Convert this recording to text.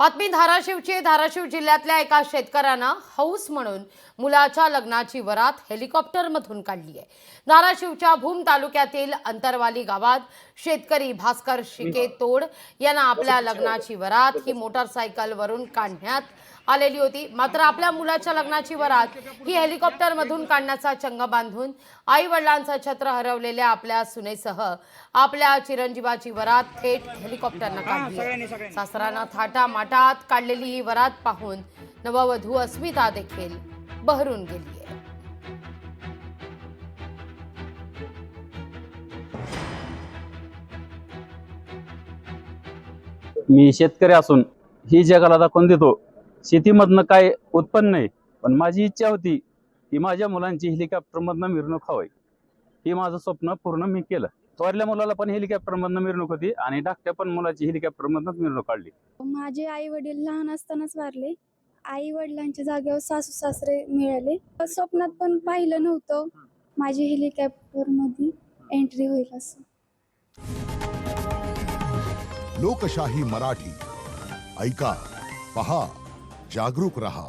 बातमी धाराशिवची। धाराशिव जिल्ह्यातल्या एका शेतकऱ्यानं हौस म्हणून मुलाच्या लग्नाची वरात हेलिकॉप्टरमधून काढली आहे। धाराशिवच्या भूम तालुक्यातील अंतरवाली गावात शेतकरी भास्कर शिके तोड यांना आपल्या लग्नाची वरात ही मोटरसायकलवरून काढण्यात आलेली होती। मात्र आपल्या मुलाच्या लग्नाची वरात ही हेलिकॉप्टरमधून काढण्याचा चंग बांधून आई वडिलांचं छत्र हरवलेल्या आपल्या सुनेसह आपल्या चिरंजीवाची वरात थेट हेलिकॉप्टरनं काढली। सासरानं थाटा माटात काढलेली ही वरात पाहून नववधू अस्मिता देखील बहरून गेली आहे। मी शेतकरी असून ही जगाला दाखवून देतो शेतीमधनं काय उत्पन्न नाही, पण माझी इच्छा होती की माझ्या मुलांची हेलिकॉप्टरमधनं मिरवणूक व्हावी। ही माझं स्वप्न पूर्ण मी केलं। थोरल्या मुलाला पण हेलिकॉप्टरमधनं मिरवणूक होती आणि धाकट्या पण मुलाची हेलिकॉप्टरमधनंच मिरवणूक काढली। माझे आई वडील लहान असतानाच वारले। आई वडिलांच्या जागेवर सासू सासरे मिळाले। स्वप्नात पण पाहिलं नव्हतं माझी हेलिकॉप्टरमध्ये एंट्री होईल असं। लोकशाही मराठी ऐका, पहा, जागरूक रहा।